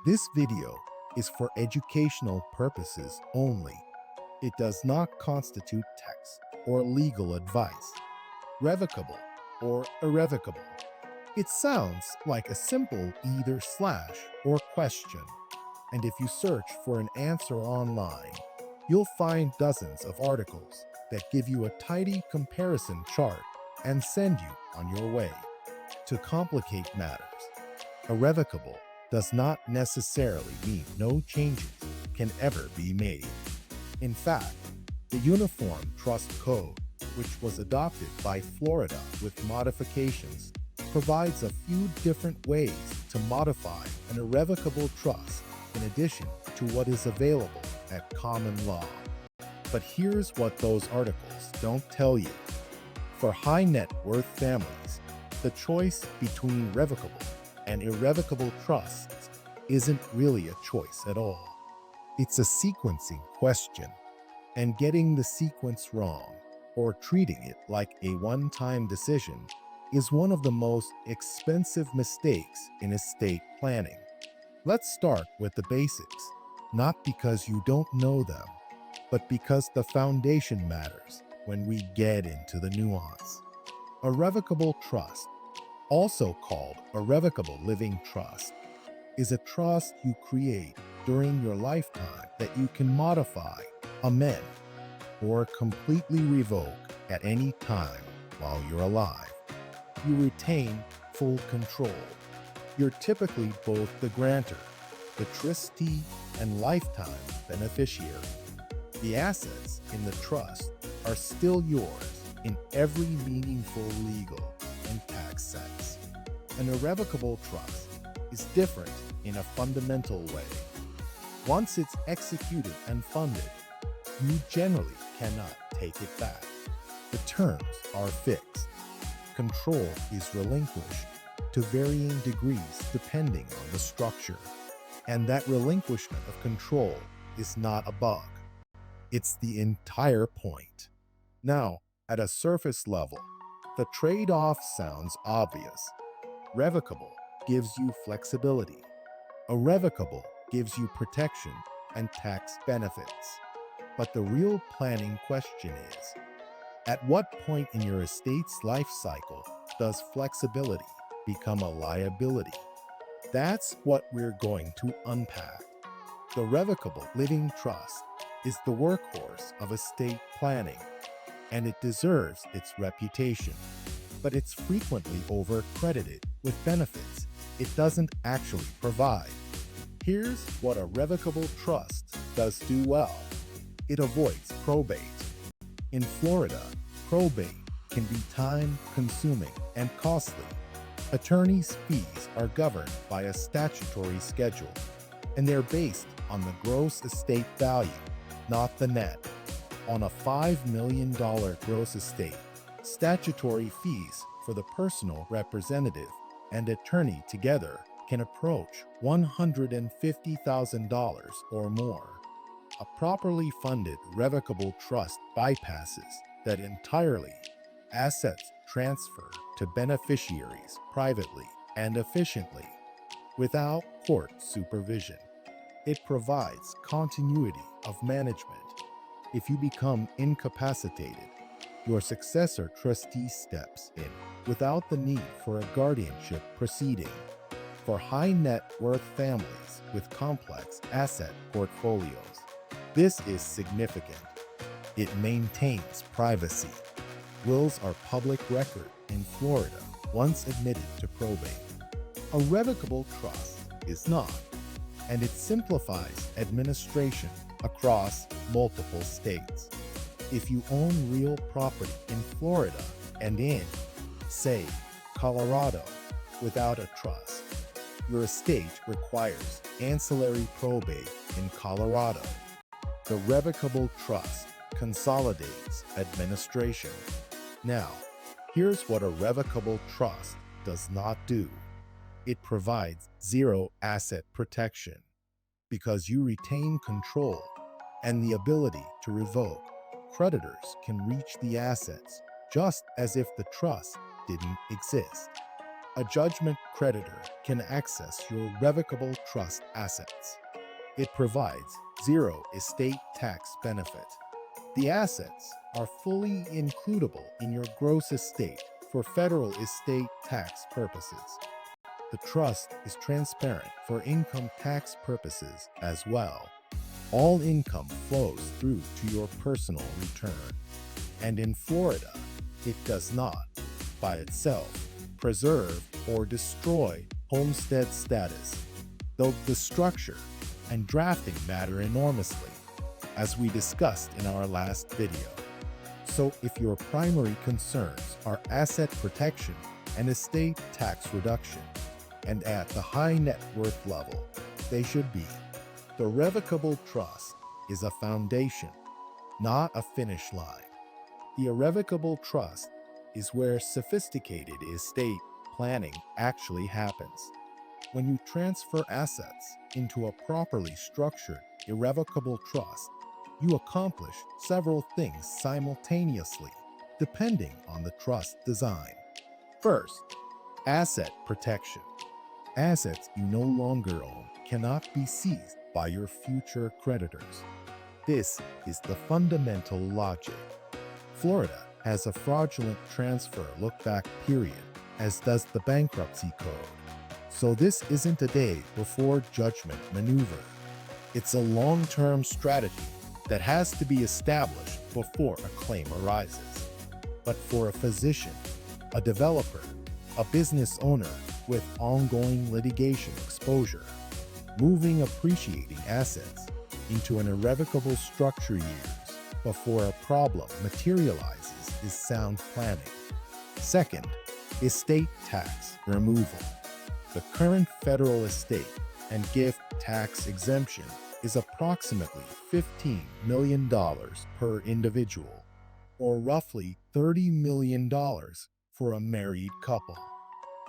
This video is for educational purposes only. It does not constitute text or legal advice. Revocable or irrevocable. It sounds like a simple either slash or question. And if you search for an answer online, you'll find dozens of articles that give you a tidy comparison chart and send you on your way. To complicate matters, irrevocable does not necessarily mean no changes can ever be made. In fact, the Uniform Trust Code, which was adopted by Florida with modifications, provides a few different ways to modify an irrevocable trust in addition to what is available at common law. But here's what those articles don't tell you. For high net worth families, the choice between revocable and irrevocable trusts isn't really a choice at all. It's a sequencing question, and getting the sequence wrong or treating it like a one-time decision is one of the most expensive mistakes in estate planning. Let's start with the basics, not because you don't know them, but because the foundation matters when we get into the nuance. A revocable trust, also called a revocable living trust, is a trust you create during your lifetime that you can modify, amend, or completely revoke at any time while you're alive. You retain full control. You're typically both the grantor, the trustee, and lifetime beneficiary. The assets in the trust are still yours in every meaningful legal and tax sense. An irrevocable trust is different in a fundamental way. Once it's executed and funded, you generally cannot take it back. The terms are fixed. Control is relinquished to varying degrees depending on the structure. And that relinquishment of control is not a bug. It's the entire point. Now, at a surface level, the trade-off sounds obvious. Revocable gives you flexibility. Irrevocable gives you protection and tax benefits. But the real planning question is, at what point in your estate's life cycle does flexibility become a liability? That's what we're going to unpack. The Revocable Living Trust is the workhorse of estate planning, and it deserves its reputation. But it's frequently over-credited with benefits it doesn't actually provide. Here's what a revocable trust does do well. It avoids probate. In Florida, probate can be time-consuming and costly. Attorneys' fees are governed by a statutory schedule, and they're based on the gross estate value, not the net. On a $5 million gross estate, statutory fees for the personal representative and attorney together can approach $150,000 or more. A properly funded revocable trust bypasses that entirely. Assets transfer to beneficiaries privately and efficiently, without court supervision. It provides continuity of management. If you become incapacitated, your successor trustee steps in without the need for a guardianship proceeding. For high net worth families with complex asset portfolios, this is significant. It maintains privacy. Wills are public record in Florida once admitted to probate. A revocable trust is not, and it simplifies administration across multiple states. If you own real property in Florida and in, say, Colorado without a trust, your estate requires ancillary probate in Colorado. The revocable trust consolidates administration. Now, here's what a revocable trust does not do. It provides zero asset protection because you retain control and the ability to revoke. Creditors can reach the assets just as if the trust didn't exist. A judgment creditor can access your revocable trust assets. It provides zero estate tax benefit. The assets are fully includable in your gross estate for federal estate tax purposes. The trust is transparent for income tax purposes as well. All income flows through to your personal return. And in Florida, it does not, by itself, preserve or destroy homestead status, though the structure and drafting matter enormously, as we discussed in our last video. So if your primary concerns are asset protection and estate tax reduction, and at the high net worth level, they should be. The revocable trust is a foundation, not a finish line. The irrevocable trust is where sophisticated estate planning actually happens. When you transfer assets into a properly structured irrevocable trust, you accomplish several things simultaneously, depending on the trust design. First, asset protection. Assets you no longer own cannot be seized by your future creditors. This is the fundamental logic. Florida has a fraudulent transfer look-back period, as does the bankruptcy code. So this isn't a day before judgment maneuver. It's a long-term strategy that has to be established before a claim arises. But for a physician, a developer, a business owner with ongoing litigation exposure, moving appreciating assets into an irrevocable structure years before a problem materializes is sound planning. Second, estate tax removal. The current federal estate and gift tax exemption is approximately $15 million per individual, or roughly $30 million for a married couple.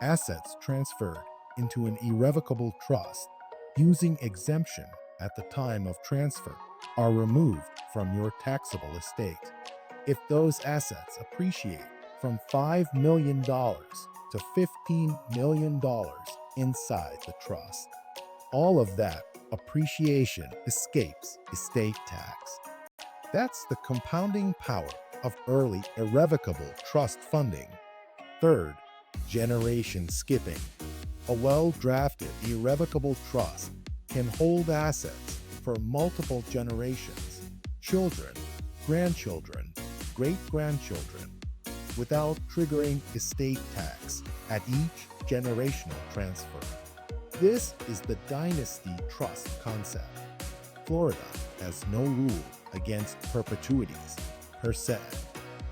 Assets transferred into an irrevocable trust using exemption at the time of transfer are removed from your taxable estate. If those assets appreciate from $5 million to $15 million inside the trust, all of that appreciation escapes estate tax. That's the compounding power of early irrevocable trust funding. Third, generation skipping. A well-drafted irrevocable trust can hold assets for multiple generations, children, grandchildren, great-grandchildren, without triggering estate tax at each generational transfer. This is the Dynasty trust concept. Florida has no rule against perpetuities, per se.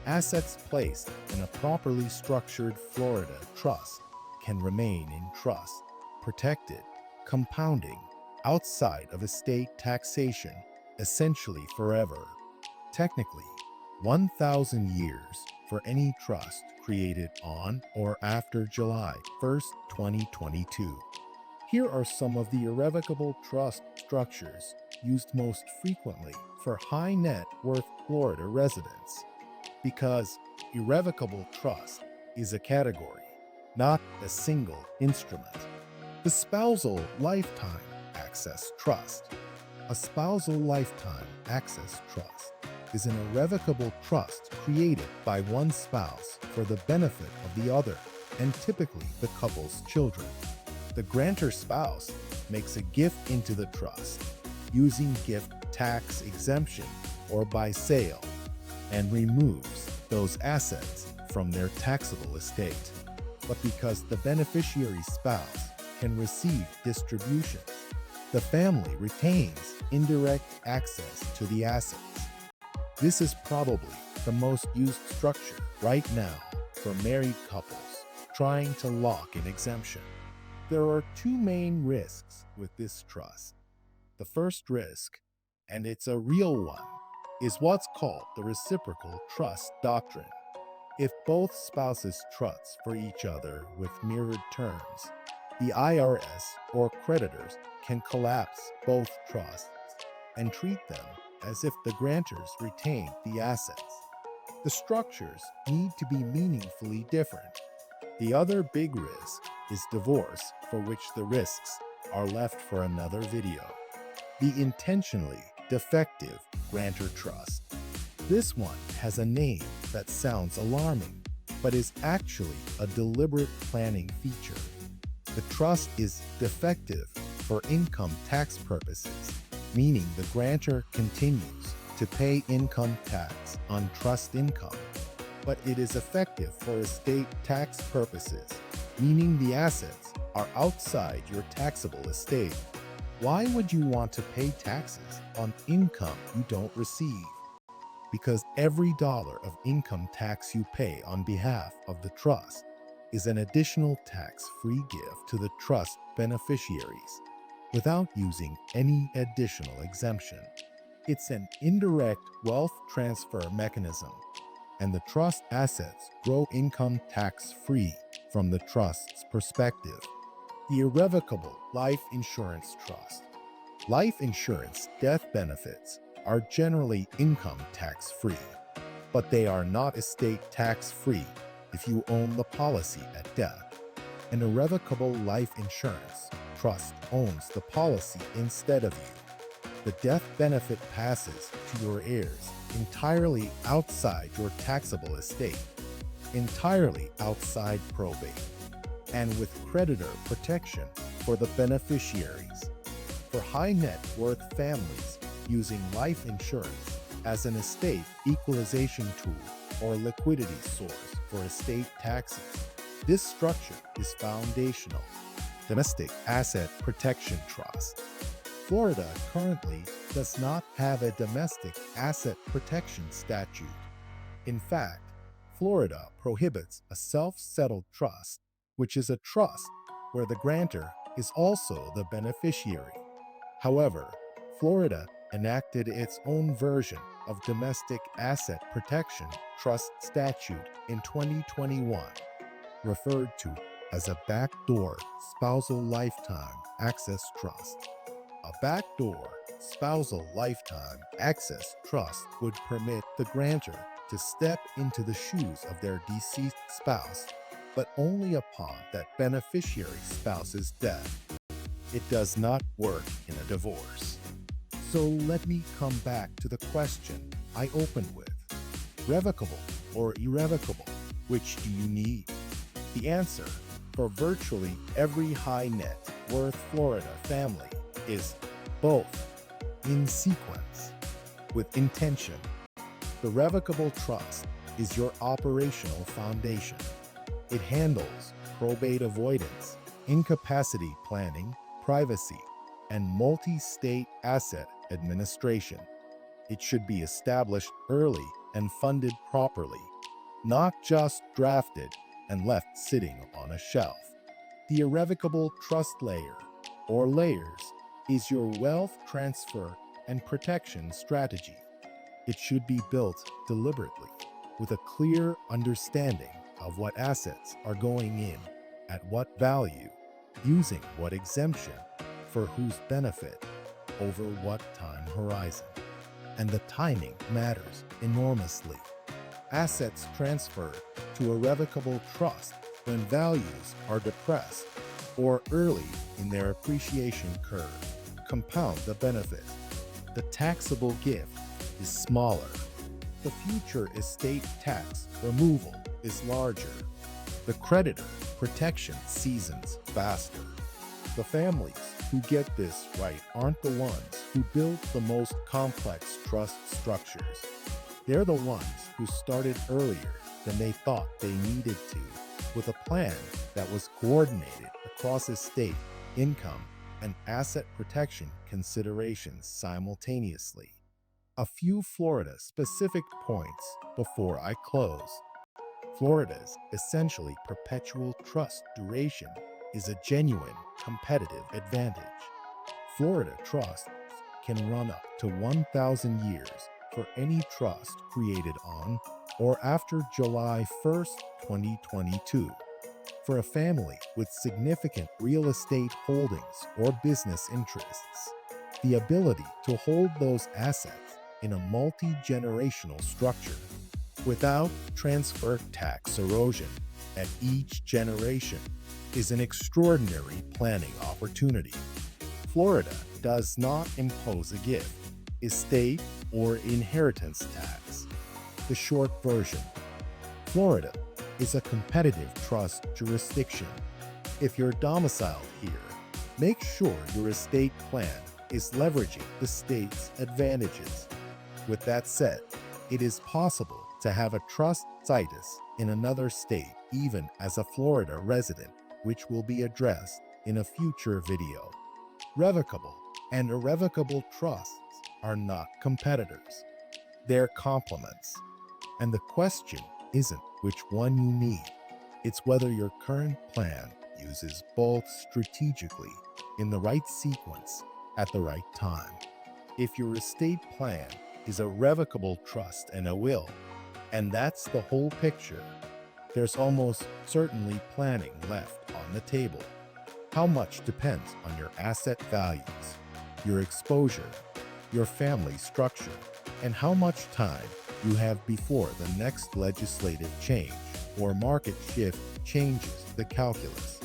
Assets placed in a properly structured Florida trust can remain in trust, protected, compounding, outside of estate taxation, essentially forever. Technically, 1,000 years for any trust created on or after July 1st, 2022. Here are some of the irrevocable trust structures used most frequently for high net worth Florida residents. Because irrevocable trust is a category, not a single instrument. The Spousal Lifetime Access Trust. A spousal lifetime access trust is an irrevocable trust created by one spouse for the benefit of the other and typically the couple's children. The grantor spouse makes a gift into the trust using gift tax exemption or by sale and removes those assets from their taxable estate. But because the beneficiary spouse can receive distributions, the family retains indirect access to the assets. This is probably the most used structure right now for married couples trying to lock an exemption. There are two main risks with this trust. The first risk, and it's a real one, is what's called the reciprocal trust doctrine. If both spouses trust for each other with mirrored terms, the IRS or creditors can collapse both trusts and treat them as if the grantors retained the assets. The structures need to be meaningfully different. The other big risk is divorce, for which the risks are left for another video. The intentionally defective grantor trust. This one has a name that sounds alarming, but is actually a deliberate planning feature. The trust is defective for income tax purposes, meaning the grantor continues to pay income tax on trust income, but it is effective for estate tax purposes, meaning the assets are outside your taxable estate. Why would you want to pay taxes on income you don't receive? Because every dollar of income tax you pay on behalf of the trust is an additional tax-free gift to the trust beneficiaries without using any additional exemption. It's an indirect wealth transfer mechanism, and the trust assets grow income tax-free from the trust's perspective. The Irrevocable Life Insurance Trust. Life insurance death benefits are generally income tax-free, but they are not estate tax-free if you own the policy at death. An irrevocable life insurance trust owns the policy instead of you. The death benefit passes to your heirs entirely outside your taxable estate, entirely outside probate, and with creditor protection for the beneficiaries. For high net worth families using life insurance as an estate equalization tool or liquidity source for estate taxes, this structure is foundational. Domestic Asset Protection Trust. Florida currently does not have a domestic asset protection statute. In fact, Florida prohibits a self-settled trust, which is a trust where the grantor is also the beneficiary. However, Florida enacted its own version of Domestic Asset Protection Trust statute in 2021, referred to as a backdoor spousal lifetime access trust. A backdoor spousal lifetime access trust would permit the grantor to step into the shoes of their deceased spouse, but only upon that beneficiary spouse's death. It does not work in a divorce. So let me come back to the question I opened with. Revocable or irrevocable, which do you need? The answer for virtually every high net worth Florida family is both, in sequence, with intention. The Revocable Trust is your operational foundation. It handles probate avoidance, incapacity planning, privacy, and multi-state asset administration. It should be established early and funded properly, not just drafted and left sitting on a shelf. The Irrevocable Trust Layer, or layers, is your wealth transfer and protection strategy. It should be built deliberately, with a clear understanding of what assets are going in, at what value, using what exemption, for whose benefit, over what time horizon. And the timing matters enormously. Assets transferred to a revocable trust when values are depressed or early in their appreciation curve compound the benefit. The taxable gift is smaller. The future estate tax removal is larger. The creditor protection seasons faster. The families who get this right aren't the ones who build the most complex trust structures. They're the ones who started earlier than they thought they needed to, with a plan that was coordinated across estate, income, and asset protection considerations simultaneously. A few Florida-specific points before I close. Florida's essentially perpetual trust duration is a genuine competitive advantage. Florida trusts can run up to 1,000 years for any trust created on or after July 1st, 2022. For a family with significant real estate holdings or business interests, the ability to hold those assets in a multi-generational structure without transfer tax erosion at each generation is an extraordinary planning opportunity. Florida does not impose a gift, estate, or inheritance tax. The short version: Florida is a competitive trust jurisdiction. If you're domiciled here, make sure your estate plan is leveraging the state's advantages. With that said, it is possible to have a trust situs in another state even as a Florida resident, which will be addressed in a future video. Revocable and irrevocable trusts are not competitors. They're complements. And the question isn't which one you need. It's whether your current plan uses both strategically in the right sequence at the right time. If your estate plan is a revocable trust and a will, and that's the whole picture, there's almost certainly planning left on the table. How much depends on your asset values, your exposure, your family structure, and how much time you have before the next legislative change or market shift changes the calculus.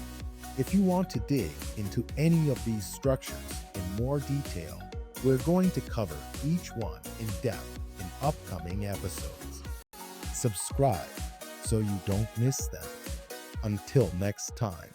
If you want to dig into any of these structures in more detail, we're going to cover each one in depth in upcoming episodes. Subscribe so you don't miss them. Until next time.